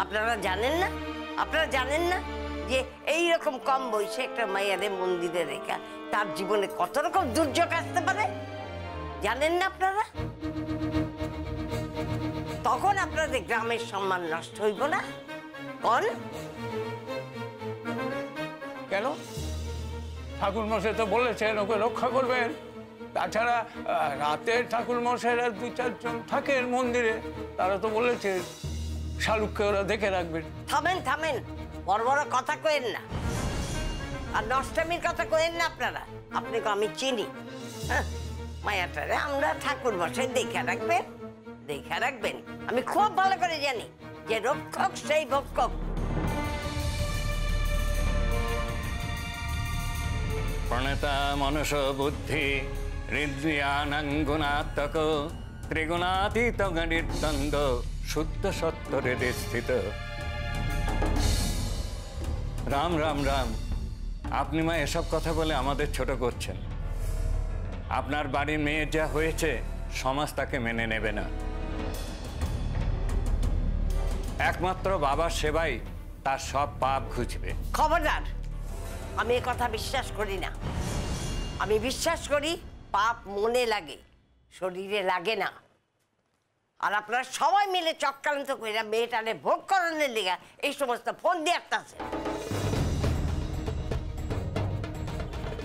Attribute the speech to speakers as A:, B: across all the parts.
A: আপনারা জানেন না? আপনারা জানেন না যে এইরকম কম বয়সে একটা মাইয়াদের মন্দিরে রেখা তার জীবনে কত রকম দুর্যোগ আসতে পারে? জানেন না আপনারা? তখন আপনাদের গ্রামের সম্মান নষ্ট হইব না? কোন
B: কেন? ঠাকুর মশাই তো বলেছেন ওকে রক্ষা করবেন। তাছাড়া রাতে ঠাকুর মশাইরা 2-4 জন থাকেন মন্দিরে, তারা তো বলেছে শালুককে ওরা দেখে রাখবেন।
A: থামেন থামেন, বড় বড় কথা কইেন না আর নষ্টামির কথা কইেন না আপনারা। আপনাকে আমি চিনি। হ্যাঁ, মায়াটারে আমরা ঠাকুর মশাই দেখে রাখবেন, দেখে রাখবেন। আমি খুব ভালো করে জানি যে রক্ষক সেই ভক্ষক।
C: প্রণেতা মনস বুদ্ধি হৃদয়ানাঙ্গুনাত্মক ত্রিগুণাতীত গণিতন্দ শুদ্ধ সত্তরে স্থিত। রাম রাম রাম। আপনি মা এসব কথা বলে আমাদের ছোট করছেন। আপনার বাড়ির মেয়ের যা হয়েছে সমাজ তাকে মেনে নেবে না। একমাত্র বাবার সেবাই তার সব পাপ ঘুচবে।
A: খবরদার, আমি এ কথা বিশ্বাস করি না। আমি বিশ্বাস করি পাপ মনে লাগে, শরীরে লাগে না। আর আপনারা সবাই মিলে চক্রান্ত করে মেয়েটারে ভোগ করানোর লেগে এই সমস্ত ফোন দিয়ে আসতেছে।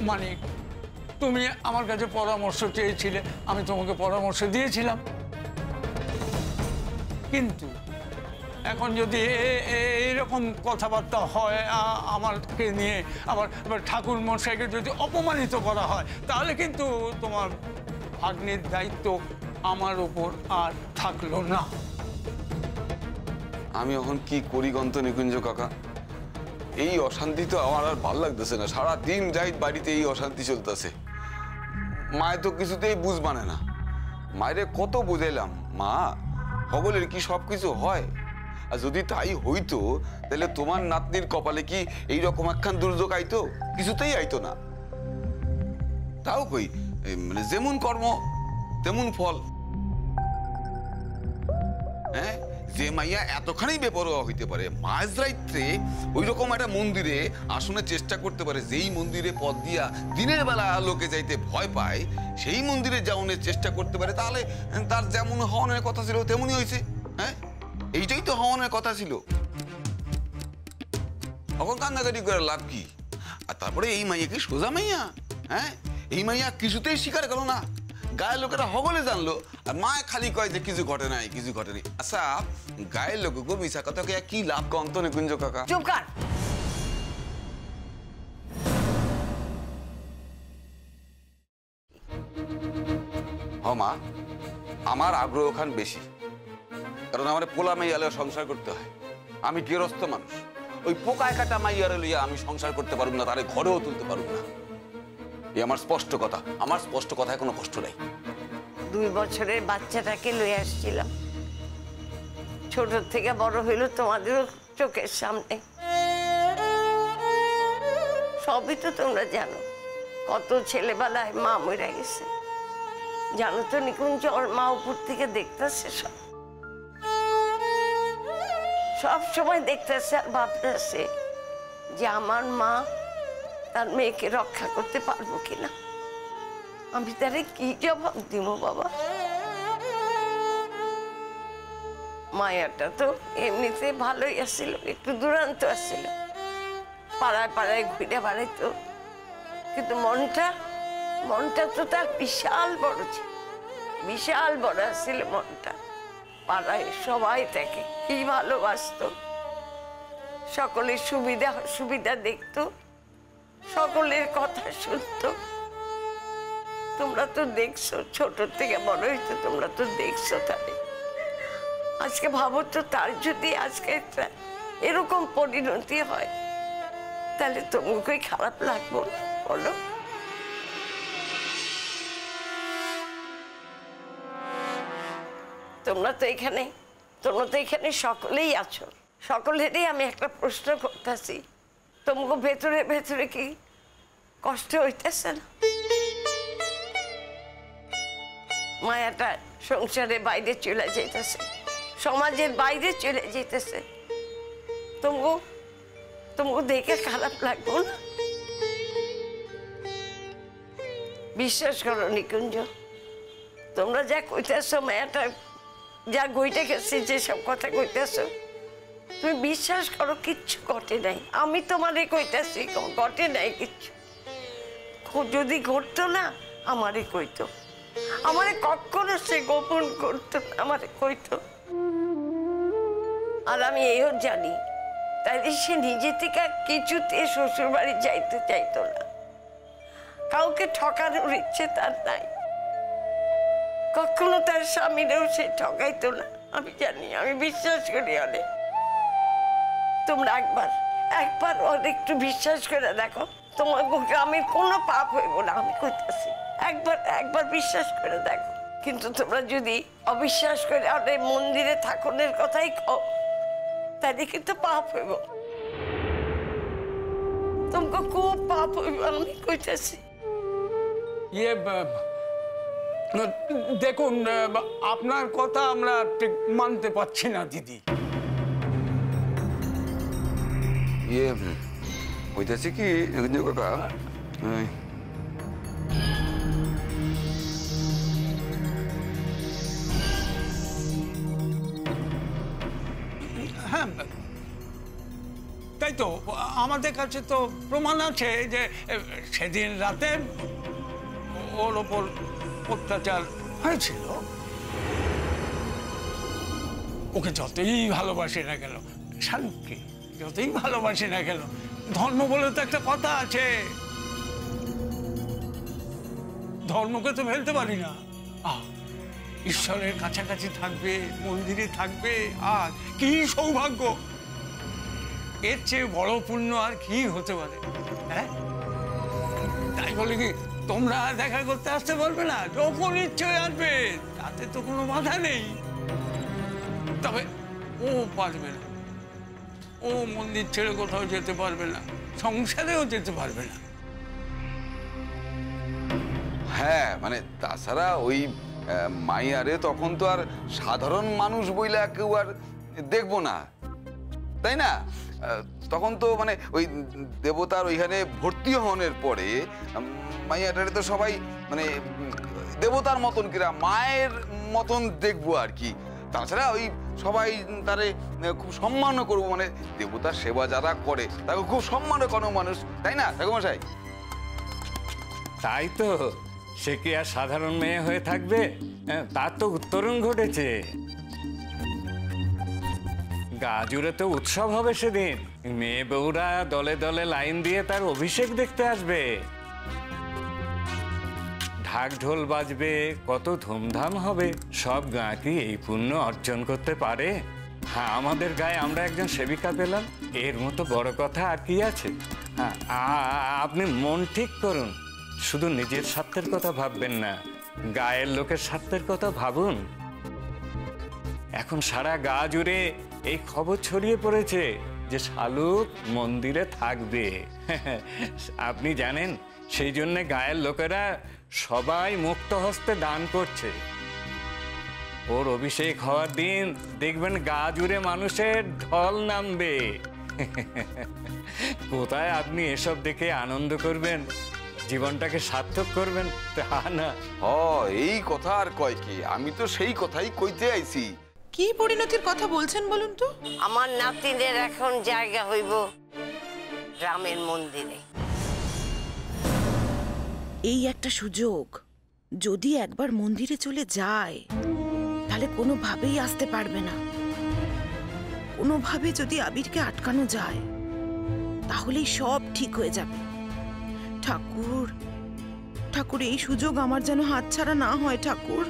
B: মানিক, তুমি আমার কাছে পরামর্শ চেয়েছিলে, আমি তোমাকে পরামর্শ দিয়েছিলাম। কিন্তু এখন যদি এইরকম কথাবার্তা হয় আমাকে নিয়ে, আবার ঠাকুর মশাইকে যদি অপমানিত করা হয়, তাহলে কিন্তু তোমার ভাগ্নের দায়িত্ব আমার উপর আর থাকলো না।
D: আমি এখন কি করি গন্ত নিকুঞ্জ কাকা? এই অশান্তি তো আমার আর ভাল লাগতেছে না। সারাদিন রাত বাড়িতে এই অশান্তি চলতেছে। মায়ে তো কিছুতেই বুঝবানে না। মায়েরে কত বুঝাইলাম, মা সকলের কি সবকিছু হয়? আর যদি তাই হইতো তাহলে তোমার নাতনির কপালে কি এইরকম একখান দুর্যোগ আইতো? কিছুতেই আইতো না। তাও কই, মানে যেমন কর্ম তেমন ফল। হ্যাঁ, যে মাইয়া এতখানি বেপরোয়া হইতে পারে, মাঝরাত্রে ওই রকম একটা মন্দিরে আসনের চেষ্টা করতে পারে, যেই মন্দিরে পথ দিয়া দিনের বেলা লোকে যাইতে ভয় পায়, সেই মন্দিরে যাওয়ানোর চেষ্টা করতে পারে, তাহলে তার যেমন হওয়ানোর কথা ছিল তেমনই হয়েছে। হ্যাঁ, এইটাই তো হওয়ানোর কথা ছিল। এখন কান্নাকাটি করে লাভ কি? আর তারপরে এই মাইয়া কি সোজা মাইয়া? হ্যাঁ, এই মাইয়া কিছুতেই স্বীকার করো না। গায়ের লোকেরা হগলে জানলো, আর মা খালি কয় যে কিছু ঘটে নাই, কিছু ঘটেনি। আচ্ছা, গায়ের লোককে মিশা কথা কি লাভ কন্ত নিকুঞ্জ কাকা?
A: চুপ কর।
D: হ মা, আমার আগ্রহ খান বেশি, কারণ আমার পোলা মাইয়ালে সংসার করতে হয়। আমি গেরস্থ মানুষ, ওই পোকায় কাটা মাইয়ারে লইয়া আমি সংসার করতে পারব না, তারে ঘরেও তুলতে পারব না। এই আমার স্পষ্ট কথা। আমার স্পষ্ট কথায় কোনো কষ্ট নাই।
A: 2 বছরের বাচ্চাটাকে লয়ে আসছিলাম, ছোট থেকে বড় হইল তোমাদের চোখের সামনে। সবই তো তোমরা জানো। কত ছেলেবেলায় মা মরে গেছে, জানো তো নিকুঞ্জ? ওর মা উপর থেকে দেখতেছে, সব সময় দেখতেছে আর ভাবতেছে যে আমার মা তার মেয়েকে রক্ষা করতে পারবো কিনা। আমি তারে কি জবাব দিব বাবা? মায়াটা তো এমনিতে ভালোই আসছিল, একটু দুরান্ত আসছিল, পাড়ায় পাড়ায় ঘুরে বেড়াইতো, কিন্তু মনটা তো তার বিশাল বড় ছিল, বিশাল বড় আসছিল মনটা। পাড়ায় সবাই তাকে কি ভালোবাসতো, সকলের সুবিধা দেখতো, সকলের কথা শুনতো। তোমরা তো দেখছো, ছোট থেকে বড় হইতো, তোমরা তো দেখছো। তাই আজকে ভাবো তো, তার যদি আজকে একটা এরকম পরিণতি হয়, তাহলে তোমাকে খারাপ লাগবো বলো? তোমরা তো এখানে সকলেই আছো। সকলেরই আমি একটা প্রশ্ন করতেছি, তোমাকে ভেতরে ভেতরে কি কষ্ট হইতেছে না? মায়াটা সংসারের বাইরে চলে যেতেছে, সমাজের বাইরে চলে যেতেছে, তোমাকে দেখে খারাপ লাগবো না? বিশ্বাস করো নিকুঞ্জ, তোমরা যা কইতেছো, মেয়েটা যা গইতে গেছে, যেসব কথা কইতেছো, তুমি বিশ্বাস করো কিচ্ছু ঘটে নাই। আমি তোমারে কইতেছি ঘটে নাই কিচ্ছু। যদি ঘটতো না আমারে কইতো, আমারে কখনো সে গোপন করতো না, আমারে কইতো। আর আমি এও জানি, তাইলে সে নিজে থেকে কিছুতে শ্বশুর বাড়ি যাইতে চাইতো না। কাউকে ঠকানোর ইচ্ছে তার নাই, কখনো তার স্বামীরেও সে ঠকাইতো না। আমি জানি, আমি বিশ্বাস করি অনেক। তোমরা একবার ওর একটু বিশ্বাস করে দেখো, তোমার গ্রামের কোনো পাপ হইব না। আমি কইতাছি, একবার বিশ্বাস করে দেখো। কিন্তু তোমরা যদি অবিশ্বাস করে অনেক মন্দিরে ঠাকুরের কথাই কও, তাহলে কিন্তু পাপ হইব, তোমাকে খুব পাপ হইব। আমি কইতাছি।
B: দেখুন, আপনার কথা আমরা ঠিক মানতে পারছি না দিদি।
D: হইতেছে কি নিকুঞ্জ কাকা,
B: হ্যাঁ তাই তো, আমাদের কাছে তো প্রমাণ আছে যে সেদিন রাতে ওর ওপর অত্যাচার হয়েছিল। ওকে যতই ভালোবাসে না গেল, শালুককে যতই ভালোবাসে না গেল, ধর্ম বলে তো একটা কথা আছে, ধর্মকে তো ফেলতে পারি না। ঈশ্বরের কাছাকাছি থাকবে, মন্দিরে থাকবে, আর কি সৌভাগ্য! এর চেয়ে বড় পুণ্য আর কি হতে পারে? হ্যাঁ, তাই বলে কি তোমরা দেখা করতে আসতে পারবে না? যখন ইচ্ছে আসবে, তাতে তো কোনো বাধা নেই। তবে ও পারবে না, ও মন্দির ছেড়ে কোথাও যেতে পারবে না, সংসারেও যেতে পারবে না।
D: হ্যাঁ মানে তাছাড়া ওই মাইয়ারে তখন তো আর সাধারণ মানুষ বইলা কেউ আর দেখবো না, তাই না? তখন তো মানে ওই দেবতার ওইখানে ভর্তি হওয়ার পরে মাইয়াটারে তো সবাই মানে দেবতার মতন কিরা মায়ের মতন দেখবো আর কি। তাছাড়া ওই সবাই তারে খুব সম্মানও করবো, মানে দেবতার সেবা যারা করে তাকে খুব সম্মানও কোনো মানুষ, তাই না ঠাকুরমশাই?
C: তাই তো, সে কি আর সাধারণ মেয়ে হয়ে থাকবে? তার তো উত্তরণ ঘটেছে। গাজুরে তো উৎসব হবে সেদিন, মেয়ে বউরা দলে দলে লাইন দিয়ে তার অভিষেক দেখতে আসবে, ঢাক ঢোল বাজবে, কত ধুমধাম হবে। সব গা কি এই পুণ্য অর্জন করতে পারে? হ্যাঁ, আমাদের গায়ে আমরা একজন সেবিকা পেলাম, এর মতো বড় কথা আর কি আছে? হ্যাঁ, আপনি মন ঠিক করুন, শুধু নিজের স্বার্থের কথা ভাববেন না, গায়ের লোকের স্বার্থের কথা ভাবুন। এখন সারা গা জুড়ে এই খবর ছড়িয়ে পড়েছে যে শালুক মন্দিরে থাকবে। আপনি জানেন, সেই জন্য গায়ের লোকেরা সবাই মুক্ত হস্তে দান করছে। ওর অভিষেক হওয়ার দিন দেখবেন গা জুড়ে মানুষের ঢল নামবে। কোথায় আপনি এসব দেখে আনন্দ করবেন, জীবনটাকে সার্থক করবেন? তা না।
D: এই কথা আর কয় কি, আমি তো সেই কথাই কইতে আইছি।
E: কি পরিণতির কথা বলছেন বলুন তো?
A: আমার নাতিদের এখন জায়গা হইব গ্রামের মন্দিরে।
E: এই একটা সুযোগ, যদি একবার মন্দিরে চলে যায় তাহলে কোনোভাবেই আসতে পারবে না। কোনোভাবে যদি আবিরকে আটকানো যায় তাহলেই সব ঠিক হয়ে যাবে। ঠাকুর, ঠাকুর, এই সুযোগ আমার যেন হাতছাড়া না হয় ঠাকুর।